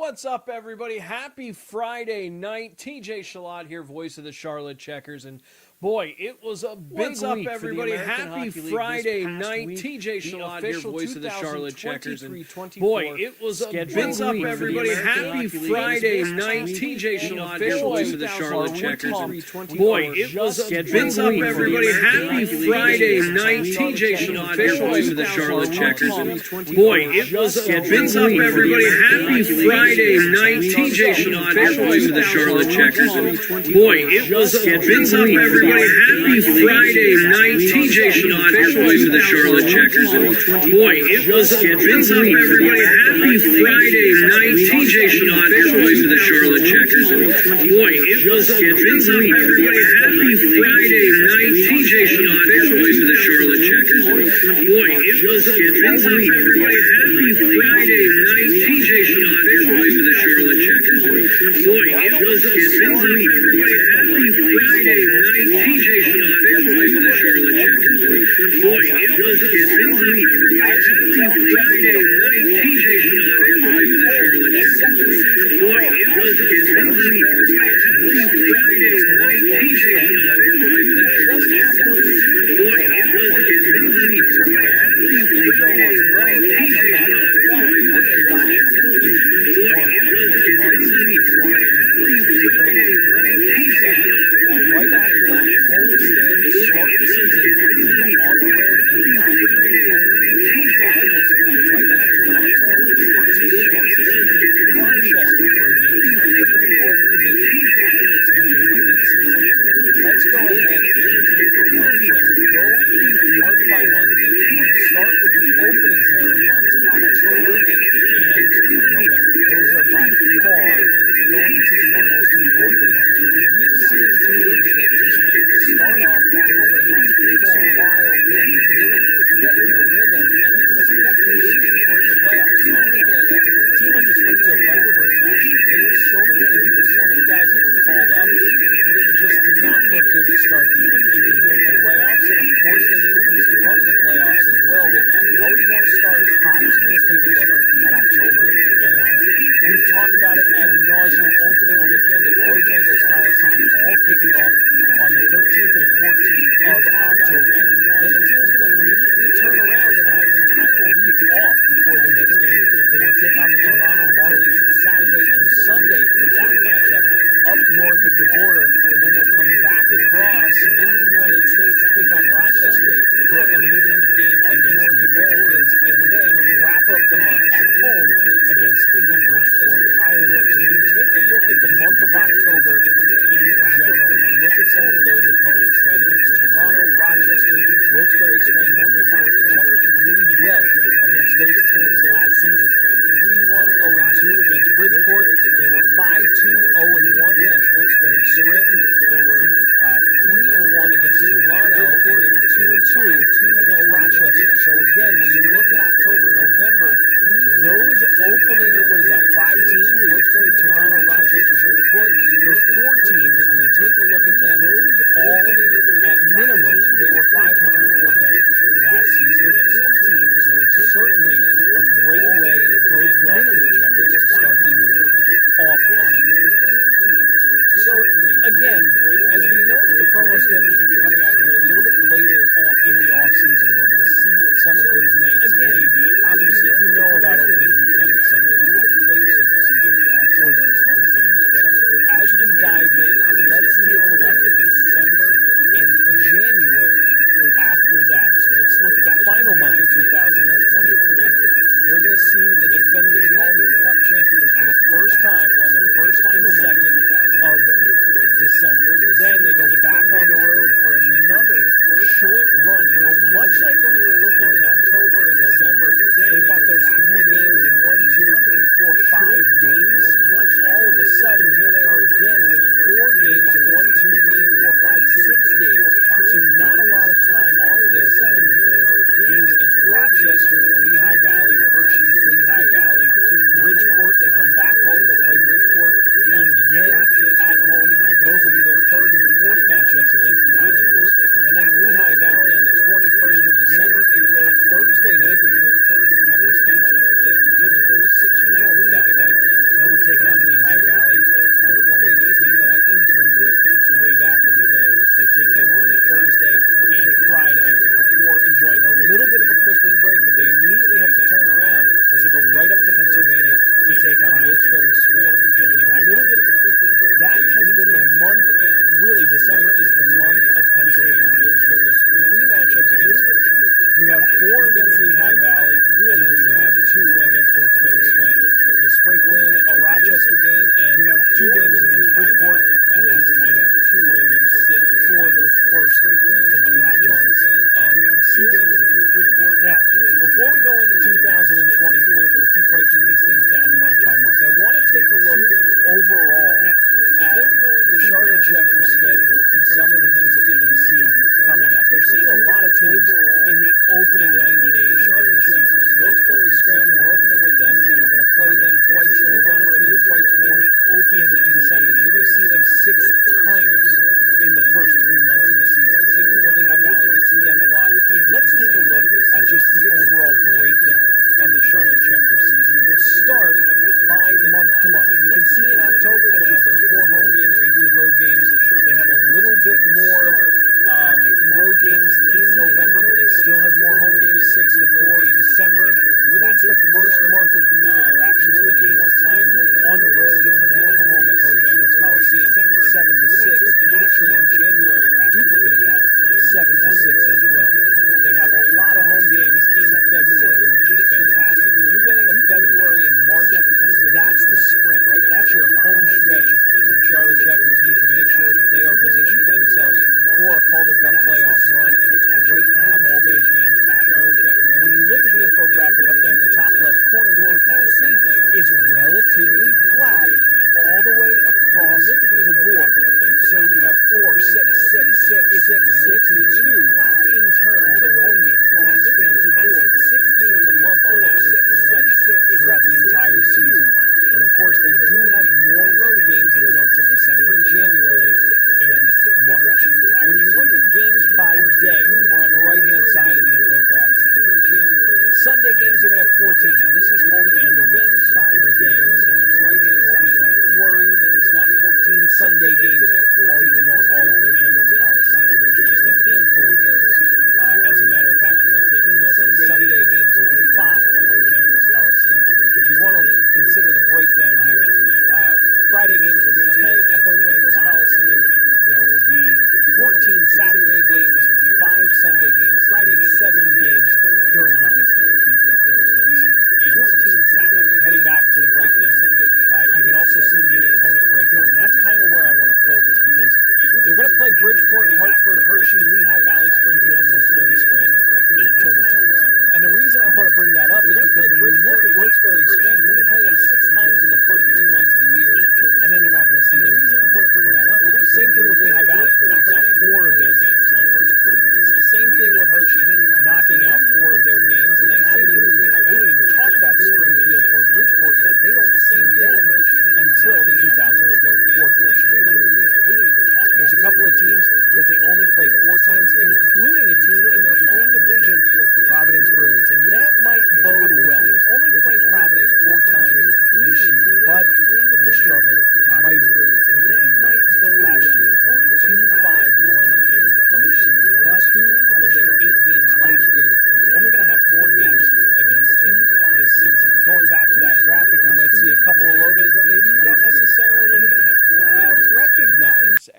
What's up, everybody? Happy Friday night. TJ Chillot here, voice of the Charlotte Checkers. And boy, it was a big week. What's up, everybody? Happy Friday night. TJ Chillot here, voice of the Charlotte Checkers. And boy, it was a big week. What's up, everybody? Happy Friday night. TJ Chillot here, voice of the Charlotte Checkers. And boy, it was a big week. What's up, everybody? Happy Friday night. TJ Chillot here, voice of the Charlotte Checkers. And boy, it was a big week. What's up, everybody? Happy Friday night. TJ Chillot here, voice of the Charlotte Checkers. And boy, it was a big week. What's up, everybody? Happy Friday night. TJ Chillot here, voice of the Charlotte Checkers. And boy, it was a big week. What's up, everybody? Happy Friday night. TJ Chillot here, voice of the Charlotte Checkers. And boy, it was a big week. What's up, everybody? Happy Friday night. TJ Chillot here, voice of the Charlotte Checkers. And boy, it was a big week. What's up, everybody? Happy Friday night. TJ Chillot here, voice of the Charlotte Checkers. And boy, it was a big week. What's up, everybody? Happy Friday night. TJ Chillot here, voice of the Charlotte Checkers. And boy, it was a big week. Happy Friday night. TJ Chillot here, voice of the Charlotte Checkers. And boy, it was a big week. Happy Friday night. TJ Chillot here, voice of the Charlotte Checkers. Boy, it was a big week. Turn around and go on the road. As a matter of fact, what a diet is one for the months of each one of these races to go on the road. Right after that homestand to start the season, months to go on the road and not really playing the regional rivals of that. Right now, Toronto for two games and then Rochester for a game. So they head to the North Division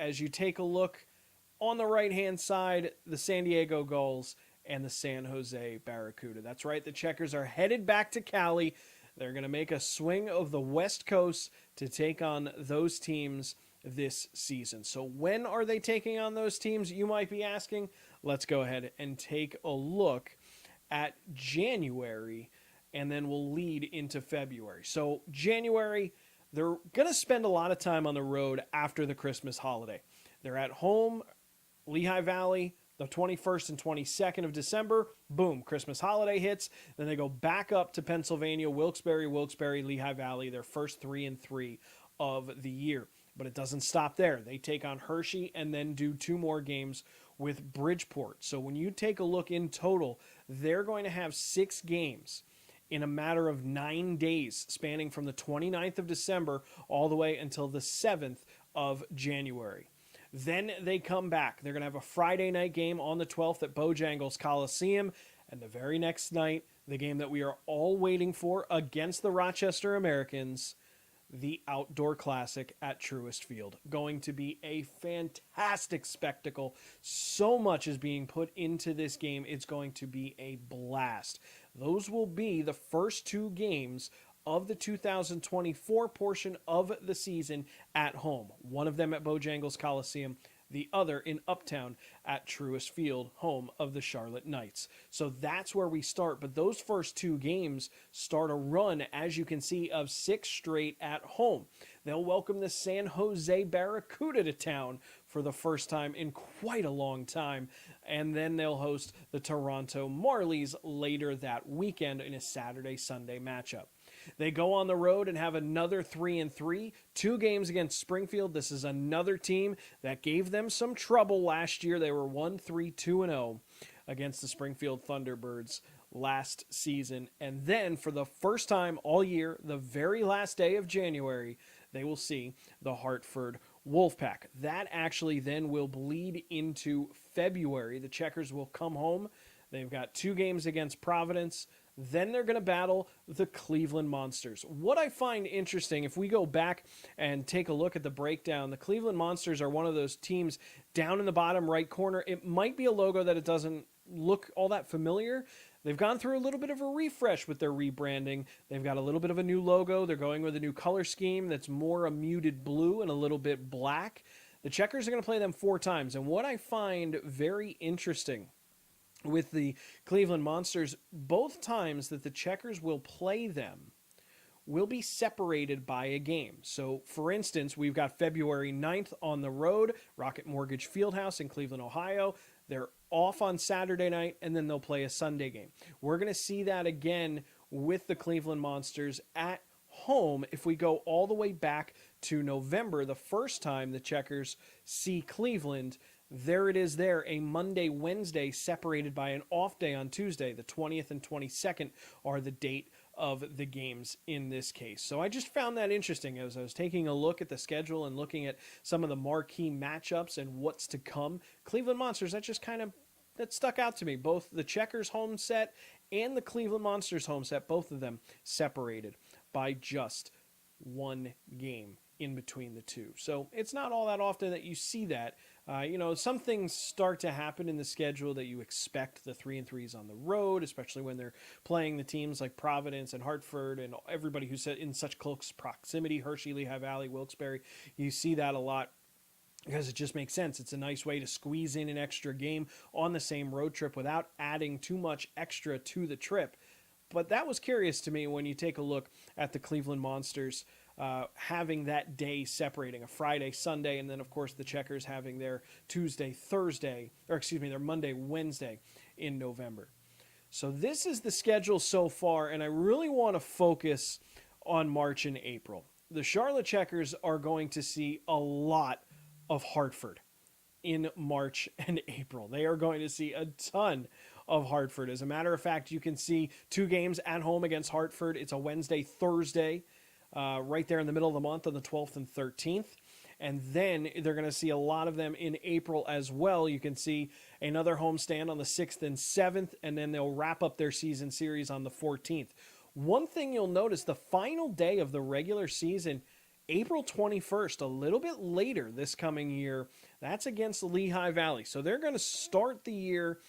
as you take a look on the right-hand side, the San Diego Gulls and the San Jose Barracuda. That's right, the Checkers are headed back to Cali. They're going to make a swing of the West Coast to take on those teams this season. So when are they taking on those teams, you might be asking? Let's go ahead and take a look at January, and then we'll lead into February. So January, they're going to spend a lot of time on the road after the Christmas holiday. They're at home, Lehigh Valley, the 21st and 22nd of December. Boom, Christmas holiday hits. Then they go back up to Pennsylvania, Wilkes-Barre, Lehigh Valley, their first 3-3 of the year. But it doesn't stop there. They take on Hershey and then do 2 more games with Bridgeport. So when you take a look in total, they're going to have 6 games in a matter of 9 days, spanning from the 29th of December all the way until the 7th of January. Then they come back. They're going to have a Friday night game on the 12th at Bojangles Coliseum. And the very next night, the game that we are all waiting for against the Rochester Americans, the Outdoor Classic at Truist Field. Going to be a fantastic spectacle. So much is being put into this game. It's going to be a blast. Those will be the first 2 games of the 2024 portion of the season at home. One of them at Bojangles Coliseum, the other in Uptown at Truist Field, home of the Charlotte Knights. So that's where we start. But those first 2 games start a run, as you can see, of 6 straight at home. They'll welcome the San Jose Barracuda to town for the first time in quite a long time. And then they'll host the Toronto Marlies later that weekend in a Saturday-Sunday matchup. They go on the road and have another 3-3, 2 games against Springfield. This is another team that gave them some trouble last year. They were 1-3-2-0 against the Springfield Thunderbirds last season. And then for the first time all year, the very last day of January, they will see the Hartford Wolfpack. That actually then will bleed into February. The Checkers will come home. They've got 2 games against Providence. Then they're going to battle the Cleveland Monsters. What I find interesting, if we go back and take a look at the breakdown, the Cleveland Monsters are one of those teams down in the bottom right corner. It might be a logo that it doesn't look all that familiar. They've gone through a little bit of a refresh with their rebranding. They've got a little bit of a new logo. They're going with a new color scheme that's more a muted blue and a little bit black. The Checkers are going to play them 4 times. And what I find very interesting with the Cleveland Monsters, both times that the Checkers will play them will be separated by a game. So, for instance, we've got February 9th on the road, Rocket Mortgage Fieldhouse in Cleveland, Ohio. They're off on Saturday night, and then they'll play a Sunday game. We're going to see that again with the Cleveland Monsters at home if we go all the way back to November, the first time the Checkers see Cleveland. There it is there, a Monday, Wednesday, separated by an off day on Tuesday. The 20th and 22nd are the date of the games in this case. So I just found that interesting as I was taking a look at the schedule and looking at some of the marquee matchups and what's to come. Cleveland Monsters, that stuck out to me. Both the Checkers home set and the Cleveland Monsters home set, both of them separated by just 1 game in between the 2. So it's not all that often that you see that. Some things start to happen in the schedule that you expect, the 3-3s on the road, especially when they're playing the teams like Providence and Hartford and everybody who's in such close proximity, Hershey, Lehigh Valley, Wilkes-Barre. You see that a lot because it just makes sense. It's a nice way to squeeze in an extra game on the same road trip without adding too much extra to the trip. But that was curious to me when you take a look at the Cleveland Monsters having that day separating, a Friday, Sunday, and then, of course, the Checkers having their their Monday, Wednesday in November. So this is the schedule so far, and I really want to focus on March and April. The Charlotte Checkers are going to see a lot of Hartford in March and April. They are going to see a ton of Hartford. As a matter of fact, you can see 2 games at home against Hartford. It's a Wednesday, Thursday, right there in the middle of the month on the 12th and 13th. And then they're going to see a lot of them in April as well. You can see another homestand on the 6th and 7th, and then they'll wrap up their season series on the 14th. One thing you'll notice, the final day of the regular season April 21st, a little bit later this coming year. That's against Lehigh Valley. So they're going to start the year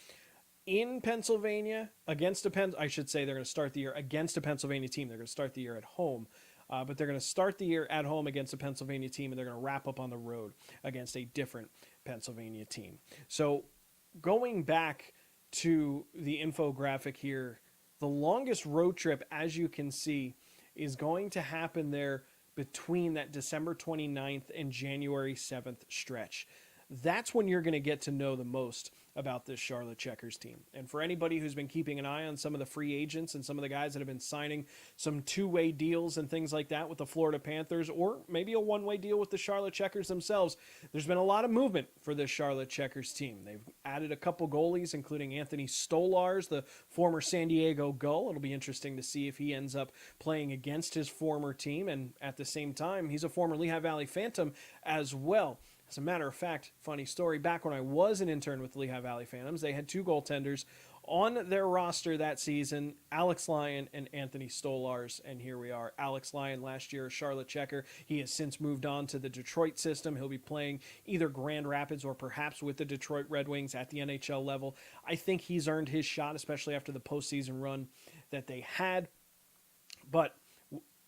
in Pennsylvania against I should say they're going to start the year against a Pennsylvania team. They're going to start the year at home. But they're going to start the year at home against a Pennsylvania team, and they're going to wrap up on the road against a different Pennsylvania team. So going back to the infographic here, the longest road trip, as you can see, is going to happen there between that December 29th and January 7th stretch. That's when you're going to get to know the most about this Charlotte Checkers team. And for anybody who's been keeping an eye on some of the free agents and some of the guys that have been signing some two-way deals and things like that with the Florida Panthers, or maybe a one-way deal with the Charlotte Checkers themselves, there's been a lot of movement for this Charlotte Checkers team. They've added a couple goalies, including Anthony Stolarz, the former San Diego Gull. It'll be interesting to see if he ends up playing against his former team, and at the same time, he's a former Lehigh Valley Phantom as well. As a matter of fact, funny story, back when I was an intern with the Lehigh Valley Phantoms, they had two goaltenders on their roster that season, Alex Lyon and Anthony Stolarz, and here we are. Alex Lyon last year, a Charlotte Checker. He has since moved on to the Detroit system. He'll be playing either Grand Rapids or perhaps with the Detroit Red Wings at the NHL level. I think he's earned his shot, especially after the postseason run that they had, but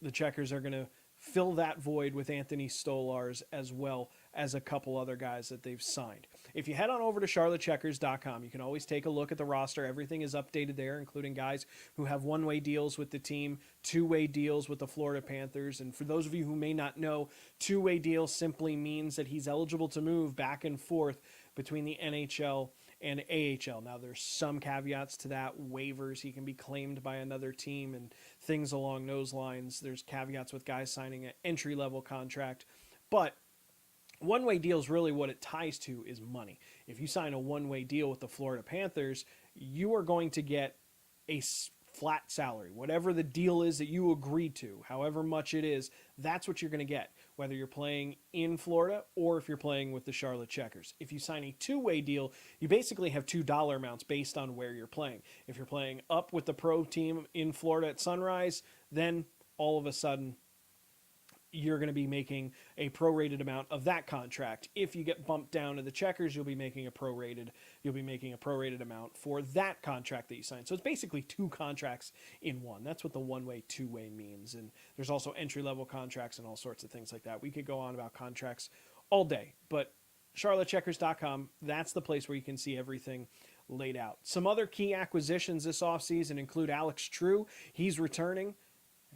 the Checkers are going to fill that void with Anthony Stolarz as well as a couple other guys that they've signed. If you head on over to charlottecheckers.com, you can always take a look at the roster. Everything is updated there, including guys who have one-way deals with the team, two-way deals with the Florida Panthers. And for those of you who may not know, two-way deal simply means that he's eligible to move back and forth between the NHL and AHL. Now, there's some caveats to that, waivers. He can be claimed by another team and things along those lines. There's caveats with guys signing an entry-level contract. But one-way deal is really what it ties to is money. If you sign a one-way deal with the Florida Panthers, you are going to get a flat salary. Whatever the deal is that you agreed to, however much it is, that's what you're going to get, whether you're playing in Florida or if you're playing with the Charlotte Checkers. If you sign a two-way deal, you basically have $2 amounts based on where you're playing. If you're playing up with the pro team in Florida at Sunrise, then all of a sudden you're going to be making a prorated amount of that contract. If you get bumped down to the Checkers, you'll be making a prorated amount for that contract that you signed. So it's basically two contracts in one. That's what the one-way, two-way means. And there's also entry-level contracts and all sorts of things like that. We could go on about contracts all day, but charlottecheckers.com, that's the place where you can see everything laid out. Some other key acquisitions this offseason include Alex True. He's returning.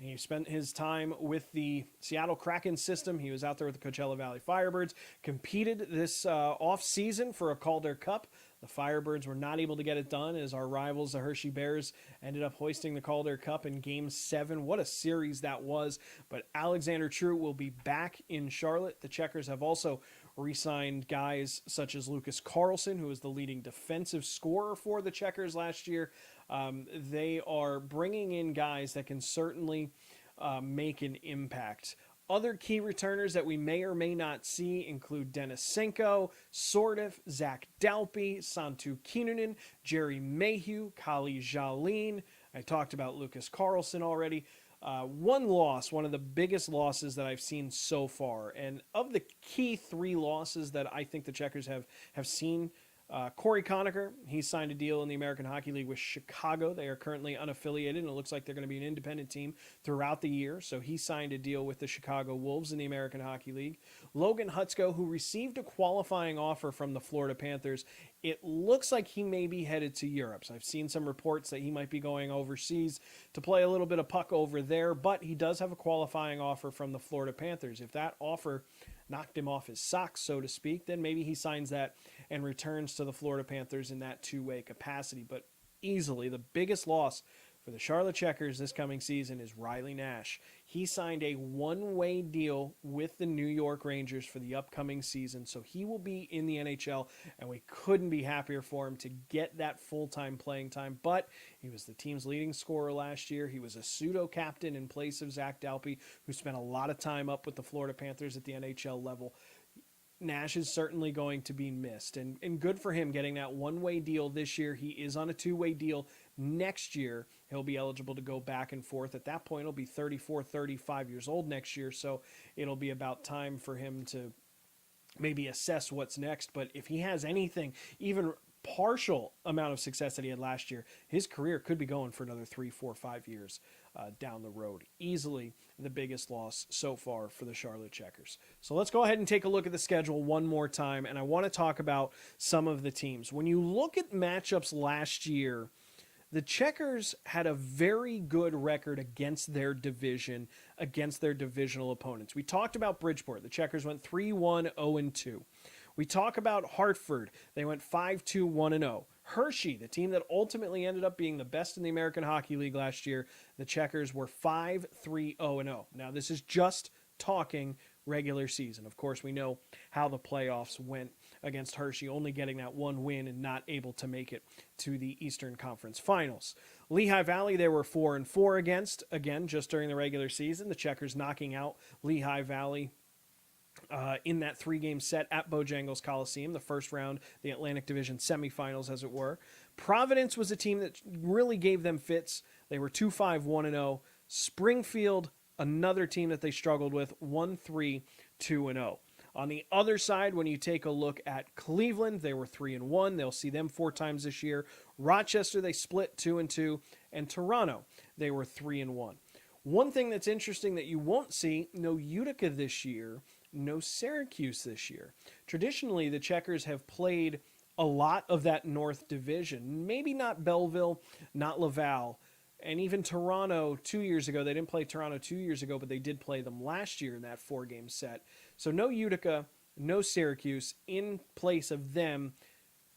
He spent his time with the Seattle Kraken system. He was out there with the Coachella Valley Firebirds, competed this off-season for a Calder Cup. The Firebirds were not able to get it done as our rivals, the Hershey Bears, ended up hoisting the Calder Cup in Game 7. What a series that was. But Alexander True will be back in Charlotte. The Checkers have also re-signed guys such as Lucas Carlson, who was the leading defensive scorer for the Checkers last year. They are bringing in guys that can certainly make an impact. Other key returners that we may or may not see include Denisenko, Sordiff, Zach Dalpe, Santu Kinnunen, Jerry Mayhew, Kali Jalin. I talked about Lucas Carlson already. One loss, one of the biggest losses that I've seen so far. And of the key three losses that I think the Checkers have seen, Corey Conacher, he signed a deal in the American Hockey League with Chicago. They are currently unaffiliated, and it looks like they're going to be an independent team throughout the year. So he signed a deal with the Chicago Wolves in the American Hockey League. Logan Hutsko, who received a qualifying offer from the Florida Panthers, it looks like he may be headed to Europe. So I've seen some reports that he might be going overseas to play a little bit of puck over there, but he does have a qualifying offer from the Florida Panthers. If that offer knocked him off his socks, so to speak, then maybe he signs that and returns to the Florida Panthers in that two-way capacity. But easily the biggest loss for the Charlotte Checkers this coming season is Riley Nash. He signed a one-way deal with the New York Rangers for the upcoming season, so he will be in the NHL, and we couldn't be happier for him to get that full-time playing time. But he was the team's leading scorer last year. He was a pseudo-captain in place of Zach Dalpe, who spent a lot of time up with the Florida Panthers at the NHL level. Nash is certainly going to be missed, and good for him getting that one-way deal this year. He is on a two-way deal Next year, he'll be eligible to go back and forth. At that point, he'll be 34, 35 years old next year, so it'll be about time for him to maybe assess what's next. But if he has anything, even partial amount of success that he had last year, his career could be going for another 3, 4, 5 years down the road. Easily the biggest loss so far for the Charlotte Checkers. So let's go ahead and take a look at the schedule one more time, and I want to talk about some of the teams. When you look at matchups last year, the Checkers had a very good record against their division, against their divisional opponents. We talked about Bridgeport. The Checkers went 3-1, 0-2. We talk about Hartford. They went 5-2, 1-0. Hershey, the team that ultimately ended up being the best in the American Hockey League last year, the Checkers were 5-3, 0-0. Now, this is just talking regular season. Of course, we know how the playoffs went against Hershey, only getting that one win and not able to make it to the Eastern Conference Finals. Lehigh Valley, they were 4-4 against, again, just during the regular season. The Checkers knocking out Lehigh Valley in that 3-game set at Bojangles Coliseum, the first round, the Atlantic Division semifinals, as it were. Providence was a team that really gave them fits. They were 2-5, 1-0. Springfield, another team that they struggled with, 1-3, 2-0. On the other side, when you take a look at Cleveland, they were 3-1. They'll see them 4 times this year. Rochester, they split 2-2. And Toronto, they were 3-1. One thing that's interesting that you won't see, no Utica this year, no Syracuse this year. Traditionally, the Checkers have played a lot of that North Division. Maybe not Belleville, not Laval, and even Toronto 2 years ago. They didn't play Toronto 2 years ago, but they did play them last year in that 4-game set. So no Utica, no Syracuse. In place of them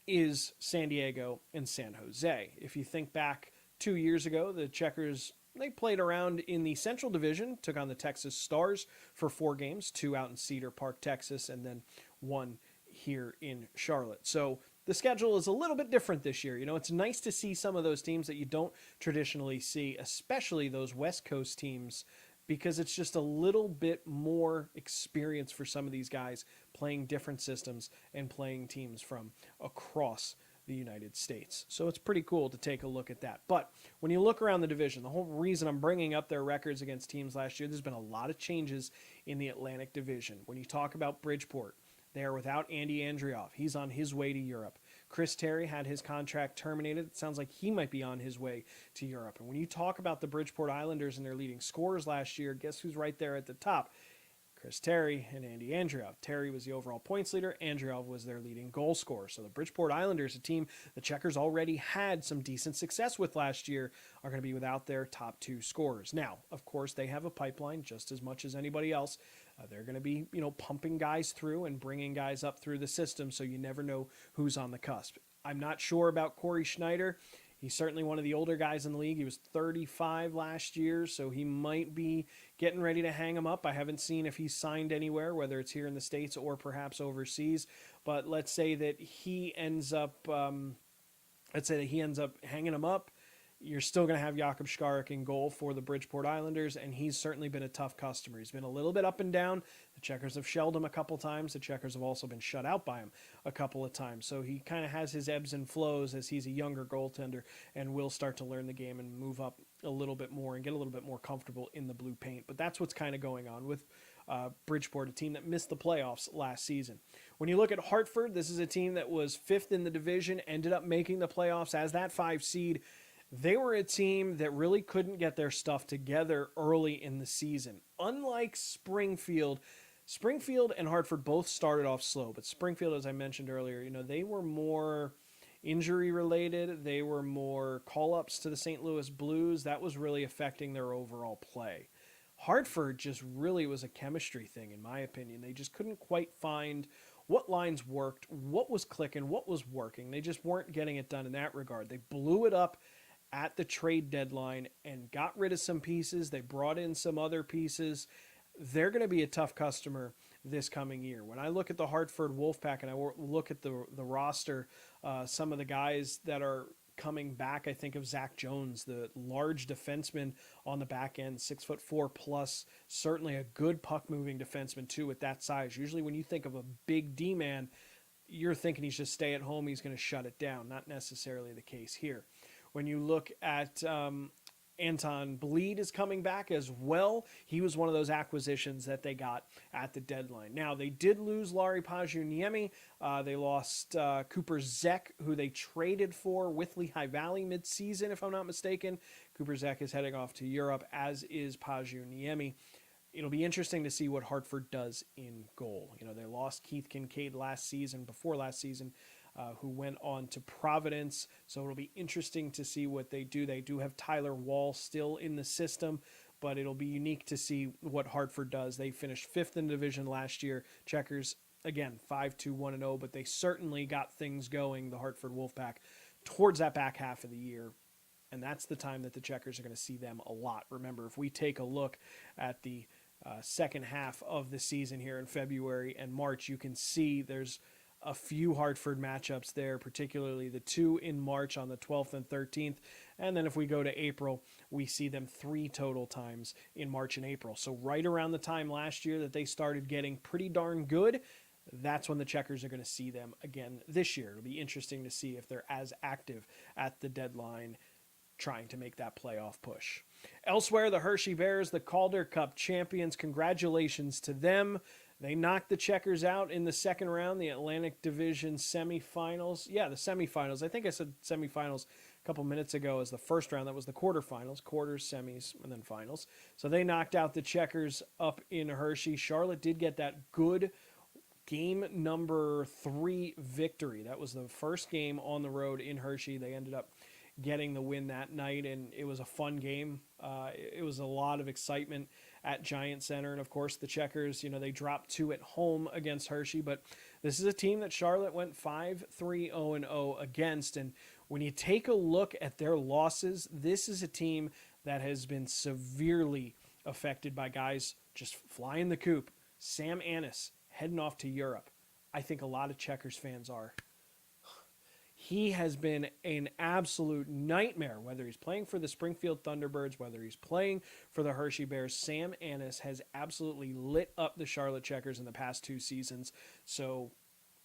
is San Diego and San Jose. If you think back 2 years ago, the Checkers, they played around in the Central Division, took on the Texas Stars for 4 games, 2 out in Cedar Park, Texas, and then 1 here in Charlotte. So the schedule is a little bit different this year. You know, it's nice to see some of those teams that you don't traditionally see, especially those West Coast teams, because it's just a little bit more experience for some of these guys playing different systems and playing teams from across the United States. So it's pretty cool to take a look at that. But when you look around the division, the whole reason I'm bringing up their records against teams last year, there's been a lot of changes in the Atlantic Division. When you talk about Bridgeport, they are without Andy Andrioff. He's on his way to Europe. Chris Terry had his contract terminated. It sounds like he might be on his way to Europe. And when you talk about the Bridgeport Islanders and their leading scorers last year, guess who's right there at the top? Chris Terry and Andy Andrioff. Terry was the overall points leader. Andrioff was their leading goal scorer. So the Bridgeport Islanders, a team the Checkers already had some decent success with last year, are going to be without their top 2 scorers. Now, of course, they have a pipeline just as much as anybody else. They're going to be, pumping guys through and bringing guys up through the system, so you never know who's on the cusp. I'm not sure about Corey Schneider. He's certainly one of the older guys in the league. He was 35 last year, so he might be getting ready to hang him up. I haven't seen if he's signed anywhere, whether it's here in the States or perhaps overseas. But let's say that he ends up, hanging him up. You're still going to have Jakob Skarek in goal for the Bridgeport Islanders, and he's certainly been a tough customer. He's been a little bit up and down. The Checkers have shelled him a couple times. The Checkers have also been shut out by him a couple of times. So he kind of has his ebbs and flows as he's a younger goaltender and will start to learn the game and move up a little bit more and get a little bit more comfortable in the blue paint. But that's what's kind of going on with Bridgeport, a team that missed the playoffs last season. When you look at Hartford, this is a team that was 5th in the division, ended up making the playoffs as that 5 seed. They were a team that really couldn't get their stuff together early in the season. Unlike Springfield and Hartford both started off slow, but Springfield, as I mentioned earlier, they were more injury related. They were more call-ups to the St. Louis Blues. That was really affecting their overall play. Hartford just really was a chemistry thing, in my opinion. They just couldn't quite find what lines worked, what was clicking, what was working. They just weren't getting it done in that regard. They blew it up at the trade deadline and got rid of some pieces. They brought in some other pieces. They're going to be a tough customer this coming year. When I look at the Hartford Wolfpack and I look at the roster, some of the guys that are coming back, I think of Zach Jones, the large defenseman on the back end, 6'4" plus, certainly a good puck-moving defenseman too at that size. Usually when you think of a big D-man, you're thinking he's just stay at home, he's going to shut it down. Not necessarily the case here. When you look at Anton Bleed is coming back as well. He was one of those acquisitions that they got at the deadline. Now, they did lose Laurie Paju-Niemi. They lost Cooper Zek, who they traded for with Lehigh Valley midseason, if I'm not mistaken. Cooper Zek is heading off to Europe, as is Paju-Niemi. It'll be interesting to see what Hartford does in goal. You know, they lost Keith Kincaid before last season, who went on to Providence. So it'll be interesting to see what they do. They do have Tyler Wall still in the system, but it'll be unique to see what Hartford does. They finished 5th in the division last year. Checkers, again, 5-2-1-0, but they certainly got things going, the Hartford Wolfpack, towards that back half of the year. And that's the time that the Checkers are going to see them a lot. Remember, if we take a look at the second half of the season here in February and March, you can see there's a few Hartford matchups there, particularly the 2 in March on the 12th and 13th. And then if we go to April, we see them 3 total times in March and April. So right around the time last year that they started getting pretty darn good, that's when the Checkers are going to see them again this year. It'll be interesting to see if they're as active at the deadline trying to make that playoff push. Elsewhere, the Hershey Bears, the Calder Cup champions. Congratulations to them. They knocked the Checkers out in the second round, the Atlantic Division semifinals. Yeah, the semifinals. I think I said semifinals a couple minutes ago as the first round. That was the quarterfinals, quarters, semis, and then finals. So they knocked out the Checkers up in Hershey. Charlotte did get that good game number 3 victory. That was the first game on the road in Hershey. They ended up getting the win that night, and it was a fun game. It was a lot of excitement at Giant Center, and of course the Checkers, they dropped 2 at home against Hershey, but this is a team that Charlotte went 5-3-0-0 against, and when you take a look at their losses, this is a team that has been severely affected by guys just flying the coop. Sam Annis heading off to Europe. I think a lot of Checkers fans are. He has been an absolute nightmare, whether he's playing for the Springfield Thunderbirds, whether he's playing for the Hershey Bears. Sam Annis has absolutely lit up the Charlotte Checkers in the past 2 seasons. So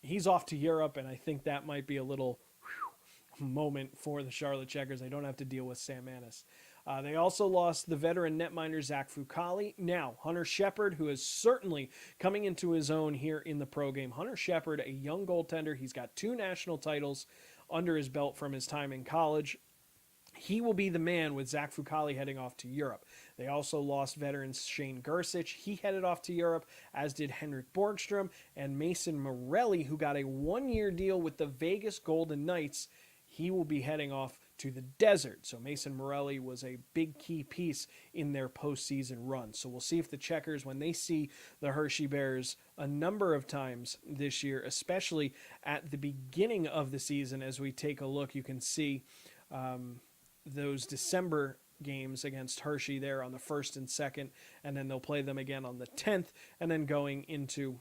he's off to Europe, and I think that might be a little moment for the Charlotte Checkers. They don't have to deal with Sam Annis. They also lost the veteran netminder Zach Fucali. Now, Hunter Shepard, who is certainly coming into his own here in the pro game. Hunter Shepard, a young goaltender. He's got 2 national titles under his belt from his time in college. He will be the man with Zach Fucali heading off to Europe. They also lost veteran Shane Gersich. He headed off to Europe, as did Henrik Borgstrom and Mason Morelli, who got a 1-year deal with the Vegas Golden Knights. He will be heading off to the desert. So Mason Morelli was a big key piece in their postseason run. So we'll see if the Checkers, when they see the Hershey Bears a number of times this year, especially at the beginning of the season, as we take a look, you can see those December games against Hershey there on the 1st and 2nd, and then they'll play them again on the 10th, and then going into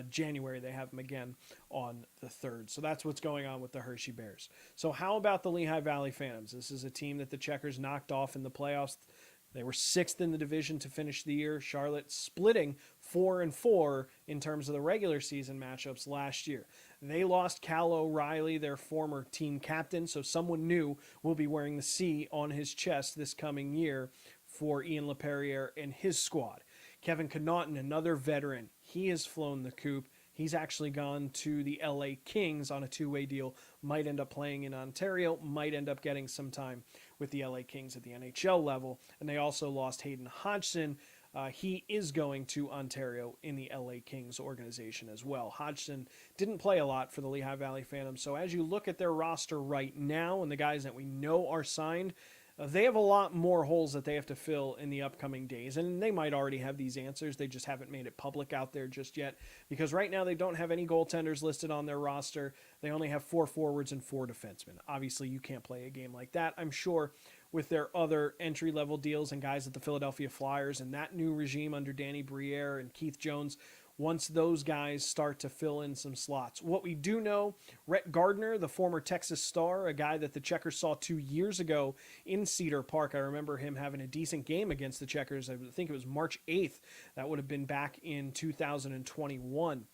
January, they have them again on the 3rd. So that's what's going on with the Hershey Bears. So how about the Lehigh Valley Phantoms? This is a team that the Checkers knocked off in the playoffs. They were 6th in the division to finish the year. Charlotte splitting 4-4 in terms of the regular season matchups last year. They lost Cal O'Reilly, their former team captain, so someone new will be wearing the C on his chest this coming year for Ian LaPerriere and his squad. Kevin Connaughton, another veteran, he has flown the coop. He's actually gone to the LA Kings on a 2-way deal, might end up playing in Ontario, might end up getting some time with the LA Kings at the NHL level. And they also lost Hayden Hodgson. He is going to Ontario in the LA Kings organization as well. Hodgson didn't play a lot for the Lehigh Valley Phantoms. So as you look at their roster right now and the guys that we know are signed, they have a lot more holes that they have to fill in the upcoming days, and they might already have these answers. They just haven't made it public out there just yet, because right now they don't have any goaltenders listed on their roster. They only have 4 forwards and 4 defensemen. Obviously, you can't play a game like that. I'm sure with their other entry-level deals and guys at the Philadelphia Flyers and that new regime under Danny Briere and Keith Jones, once those guys start to fill in some slots. What we do know, Rhett Gardner, the former Texas Star, a guy that the Checkers saw 2 years ago in Cedar Park. I remember him having a decent game against the Checkers. I think it was March 8th. That would have been back in 2021.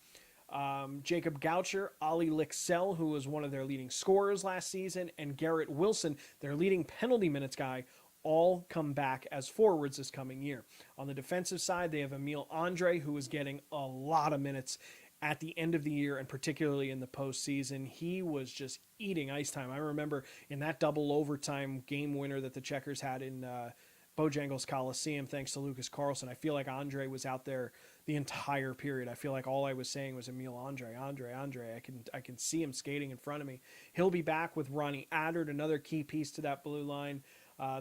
Jacob Goucher, Ali Lixell, who was one of their leading scorers last season, and Garrett Wilson, their leading penalty minutes guy, all come back as forwards this coming year. On the defensive side, they have Emile Andre, who is getting a lot of minutes at the end of the year, and particularly in the postseason. He was just eating ice time. I remember in that double overtime game winner that the Checkers had in Bojangles Coliseum, thanks to Lucas Carlson, I feel like Andre was out there the entire period. I feel like all I was saying was Emile Andre. I can see him skating in front of me. He'll be back with Ronnie Adard, another key piece to that blue line.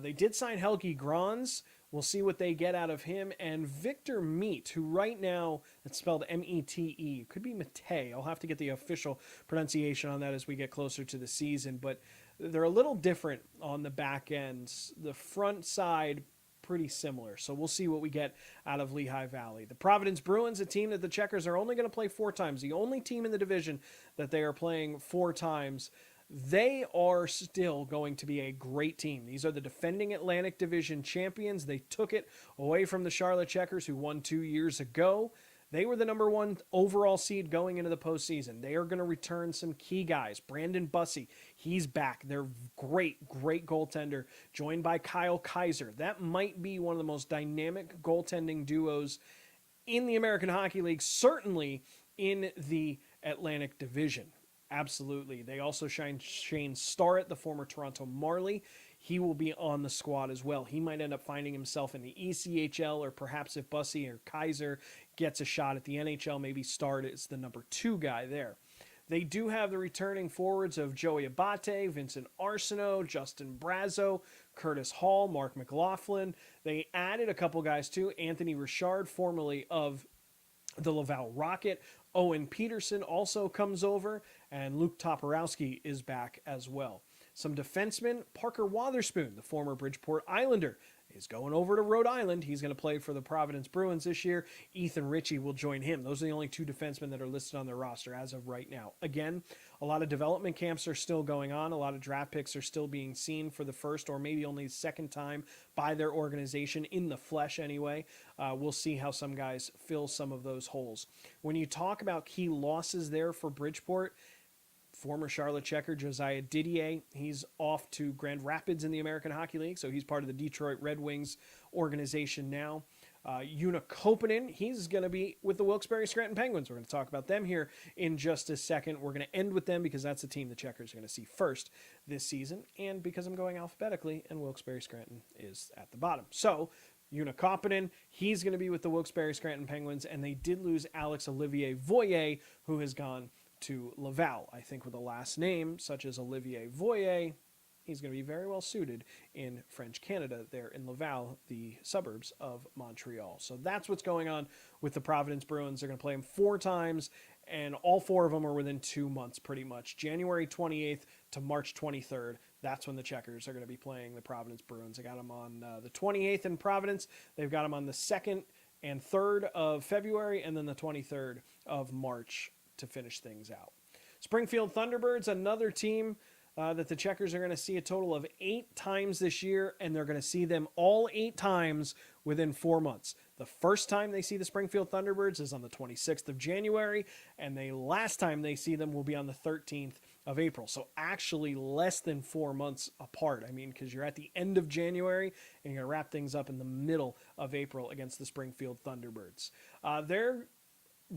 They did sign Helgi Grans. We'll see what they get out of him. And Victor Meet, who right now, it's spelled M-E-T-E. Could be Mate. I'll have to get the official pronunciation on that as we get closer to the season. But they're a little different on the back ends. The front side, pretty similar. So we'll see what we get out of Lehigh Valley. The Providence Bruins, a team that the Checkers are only going to play 4 times. The only team in the division that they are playing 4 times. They are still going to be a great team. These are the defending Atlantic Division champions. They took it away from the Charlotte Checkers, who won 2 years ago. They were the number 1 overall seed going into the postseason. They are going to return some key guys. Brandon Bussey, he's back. They're great goaltender, joined by Kyle Kaiser. That might be one of the most dynamic goaltending duos in the American Hockey League, certainly in the Atlantic Division. Absolutely. They also signed Shane Starrett, the former Toronto Marley. He will be on the squad as well. He might end up finding himself in the ECHL, or perhaps if Bussey or Kaiser gets a shot at the NHL, maybe Starrett is the number 2 guy there. They do have the returning forwards of Joey Abate, Vincent Arsenault, Justin Brazo, Curtis Hall, Mark McLaughlin. They added a couple guys too. Anthony Richard, formerly of the Laval Rocket. Owen Peterson also comes over, and Luke Toporowski is back as well. Some defensemen, Parker Wotherspoon, the former Bridgeport Islander, is going over to Rhode Island. He's going to play for the Providence Bruins this year. Ethan Ritchie will join him. Those are the only 2 defensemen that are listed on their roster as of right now. Again, a lot of development camps are still going on. A lot of draft picks are still being seen for the first or maybe only second time by their organization, in the flesh anyway. We'll see how some guys fill some of those holes. When you talk about key losses there for Bridgeport, former Charlotte Checker Josiah Didier, he's off to Grand Rapids in the American Hockey League, so he's part of the Detroit Red Wings organization now. Una Koppanen, he's going to be with the Wilkes-Barre Scranton Penguins. We're going to talk about them here in just a second. We're going to end with them because that's the team the Checkers are going to see first this season, and because I'm going alphabetically, and Wilkes-Barre Scranton is at the bottom. So, Una Koppanen, he's going to be with the Wilkes-Barre Scranton Penguins, and they did lose Alex Olivier Voyer, who has gone to Laval. I think with a last name such as Olivier Voyer, he's going to be very well suited in French Canada there in Laval, the suburbs of Montreal. So that's what's going on with the Providence Bruins. They're going to play them 4 times, and all 4 of them are within 2 months pretty much. January 28th to March 23rd. That's when the Checkers are going to be playing the Providence Bruins. I got them on the 28th in Providence. They've got them on the 2nd and 3rd of February, and then the 23rd of March to finish things out. Springfield Thunderbirds, another team that the Checkers are going to see a total of 8 times this year, and they're going to see them all 8 times within 4 months. The first time they see the Springfield Thunderbirds is on the 26th of January, and the last time they see them will be on the 13th of April. So actually less than 4 months apart. I mean, because you're at the end of January, and you're going to wrap things up in the middle of April against the Springfield Thunderbirds. They're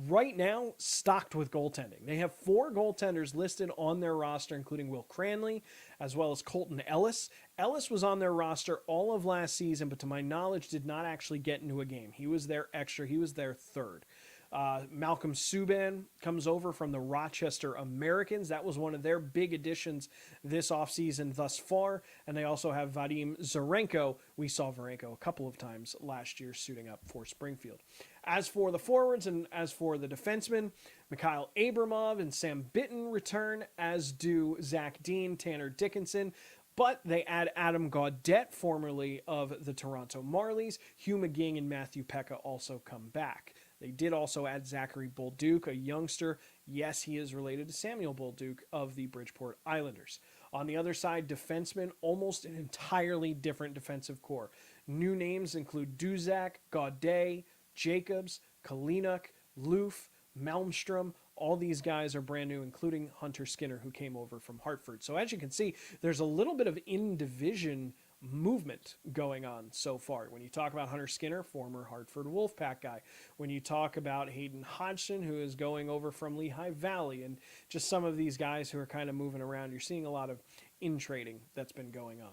right now stocked with goaltending. They have 4 goaltenders listed on their roster, including Will Cranley, as well as Colton Ellis. Ellis was on their roster all of last season, but to my knowledge did not actually get into a game. He was their extra. He was their 3rd. Malcolm Subban comes over from the Rochester Americans. That was one of their big additions this offseason thus far. And they also have Vadim Zarenko. We saw Varenko a couple of times last year suiting up for Springfield. As for the forwards and as for the defensemen, Mikhail Abramov and Sam Bitten return, as do Zach Dean, Tanner Dickinson. But they add Adam Gaudette, formerly of the Toronto Marlies. Hugh McGing and Matthew Pekka also come back. They did also add Zachary Bolduc, a youngster. Yes, he is related to Samuel Bolduc of the Bridgeport Islanders. On the other side, defensemen, almost an entirely different defensive core. New names include Duzak, Gaudet, Jacobs, Kalinuk, Loof, Malmstrom. All these guys are brand new, including Hunter Skinner, who came over from Hartford. So as you can see, there's a little bit of in-division movement going on so far. When you talk about Hunter Skinner, former Hartford Wolfpack guy. When you talk about Hayden Hodgson, who is going over from Lehigh Valley, and just some of these guys who are kind of moving around, you're seeing a lot of in-trading that's been going on.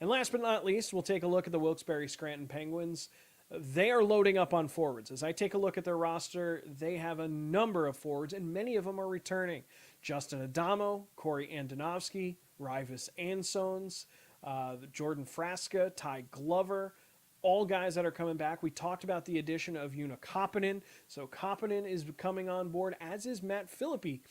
And last but not least, we'll take a look at the Wilkes-Barre Scranton Penguins. They are loading up on forwards. As I take a look at their roster, they have a number of forwards, and many of them are returning. Justin Adamo, Corey Andonovsky, Rivas Ansones, Jordan Frasca, Ty Glover, all guys that are coming back. We talked about the addition of Una Koppinen. So Koppinen is coming on board, as is Matt Philippi.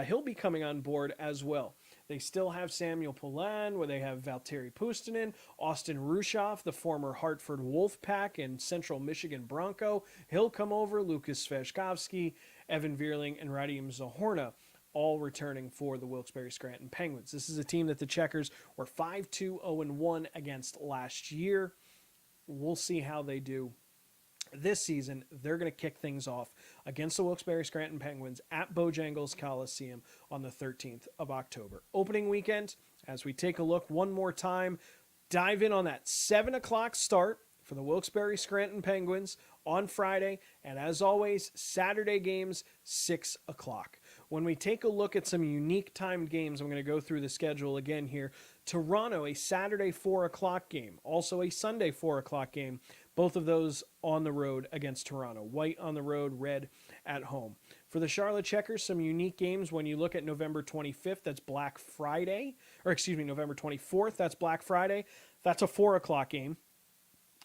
He'll be coming on board as well. They still have Samuel Polan, where they have Valtteri Puustinen, Austin Rushoff, the former Hartford Wolfpack and Central Michigan Bronco. He'll come over. Lucas Sveshkovsky, Evan Vierling, and Radim Zahorna, all returning for the Wilkes-Barre Scranton Penguins. This is a team that the Checkers were 5-2-0-1 against last year. We'll see how they do this season. They're going to kick things off against the Wilkes-Barre Scranton Penguins at Bojangles Coliseum on the 13th of October. Opening weekend, as we take a look one more time, dive in on that 7 o'clock start for the Wilkes-Barre Scranton Penguins on Friday, and as always, Saturday games, 6 o'clock. When we take a look at some unique timed games, I'm going to go through the schedule again here. Toronto, a Saturday 4 o'clock game. Also a Sunday 4 o'clock game. Both of those on the road against Toronto. White on the road, red at home. For the Charlotte Checkers, some unique games. When you look at November 25th, that's Black Friday. November 24th, that's Black Friday. That's a 4 o'clock game.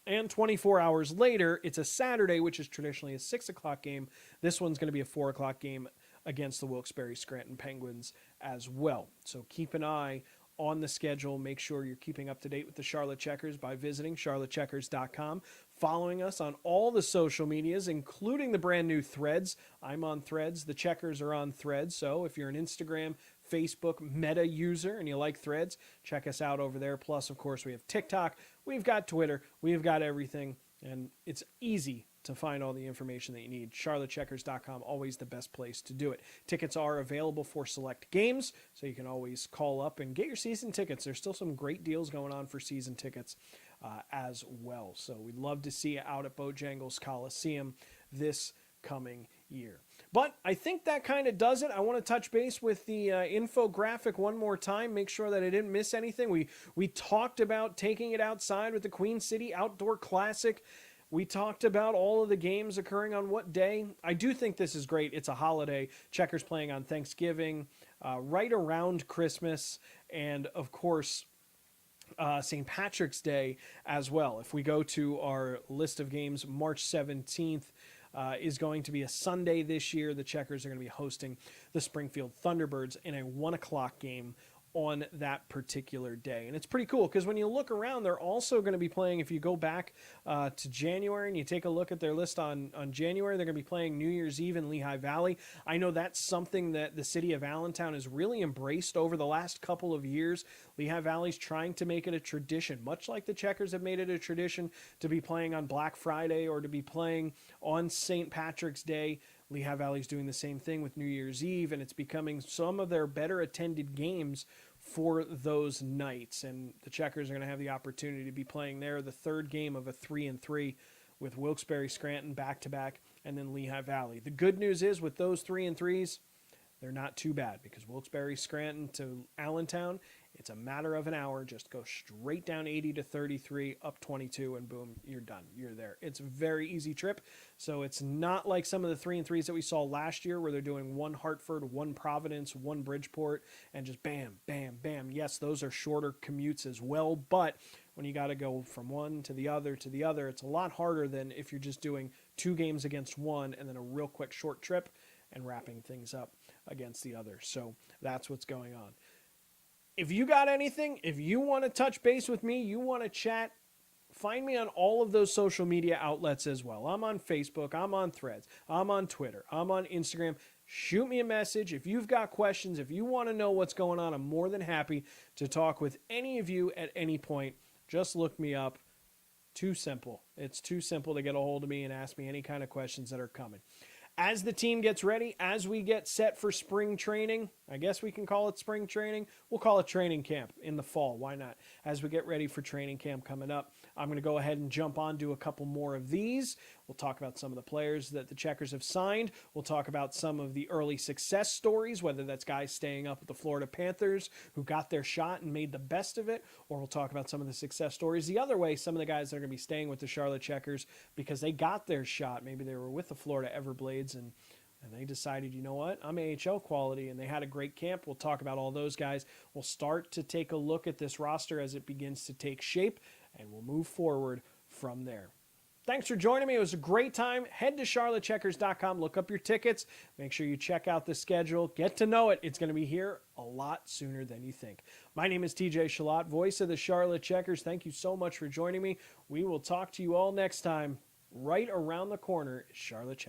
And 24 hours later, it's a Saturday, which is traditionally a 6 o'clock game. This one's going to be a 4 o'clock game against the Wilkes-Barre Scranton Penguins as well. So keep an eye on the schedule. Make sure you're keeping up to date with the Charlotte Checkers by visiting charlottecheckers.com, following us on all the social medias, including the brand new Threads. I'm on Threads. The Checkers are on Threads. So if you're an Instagram, Facebook, Meta user and you like Threads, check us out over there. Plus, of course, we have TikTok. We've got Twitter. We've got everything. And it's easy to find all the information that you need. charlottecheckers.com, always the best place to do it. Tickets are available for select games, so you can always call up and get your season tickets. There's still some great deals going on for season tickets as well. So we'd love to see you out at Bojangles Coliseum this coming year. But I think that kind of does it. I want to touch base with the infographic one more time, make sure that I didn't miss anything. We talked about taking it outside with the Queen City Outdoor Classic. We talked about all of the games occurring on what day. I do think this is great. It's a holiday. Checkers playing on Thanksgiving, right around Christmas, and of course, St. Patrick's Day as well. If we go to our list of games, March 17th is going to be a Sunday this year. The Checkers are going to be hosting the Springfield Thunderbirds in a 1 o'clock game on that particular day. And it's pretty cool because when you look around, they're also going to be playing, if you go back to January and you take a look at their list on January, they're going to be playing New Year's Eve in Lehigh Valley. I know that's something that the city of Allentown has really embraced over the last couple of years. Lehigh Valley's trying to make it a tradition, much like the Checkers have made it a tradition to be playing on Black Friday or to be playing on St. Patrick's Day. Lehigh Valley's doing the same thing with New Year's Eve, and it's becoming some of their better attended games for those nights. And the Checkers are going to have the opportunity to be playing there, the third game of a 3-3 with Wilkes-Barre Scranton back-to-back, and then Lehigh Valley. The good news is with those 3-3s, they're not too bad because Wilkes-Barre Scranton to Allentown, it's a matter of an hour. Just go straight down 80 to 33, up 22, and boom, you're done. You're there. It's a very easy trip. So it's not like some of the 3-3s that we saw last year where they're doing one Hartford, one Providence, one Bridgeport, and just bam, bam, bam. Yes, those are shorter commutes as well, but when you got to go from one to the other, it's a lot harder than if you're just doing 2 games against one and then a real quick short trip and wrapping things up against the other. So that's what's going on. If you got anything, if you want to touch base with me, you want to chat, find me on all of those social media outlets as well. I'm on Facebook, I'm on Threads, I'm on Twitter, I'm on Instagram. Shoot me a message. If you've got questions, if you want to know what's going on, I'm more than happy to talk with any of you at any point. Just look me up. Too simple. It's too simple to get a hold of me and ask me any kind of questions that are coming. as the team gets ready, as we get set for spring training, I guess we can call it spring training. We'll call it training camp in the fall. Why not? As we get ready for training camp coming up, I'm going to go ahead and jump on to a couple more of these. We'll talk about some of the players that the Checkers have signed. We'll talk about some of the early success stories, whether that's guys staying up with the Florida Panthers who got their shot and made the best of it, or we'll talk about some of the success stories the other way, some of the guys that are going to be staying with the Charlotte Checkers because they got their shot. Maybe they were with the Florida Everblades and they decided, you know what, I'm AHL quality, and they had a great camp. We'll talk about all those guys. We'll start to take a look at this roster as it begins to take shape, and we'll move forward from there. Thanks for joining me. It was a great time. Head to charlottecheckers.com. Look up your tickets. Make sure you check out the schedule. Get to know it. It's going to be here a lot sooner than you think. My name is TJ Chillot, voice of the Charlotte Checkers. Thank you so much for joining me. We will talk to you all next time. Right around the corner is Charlotte Checkers.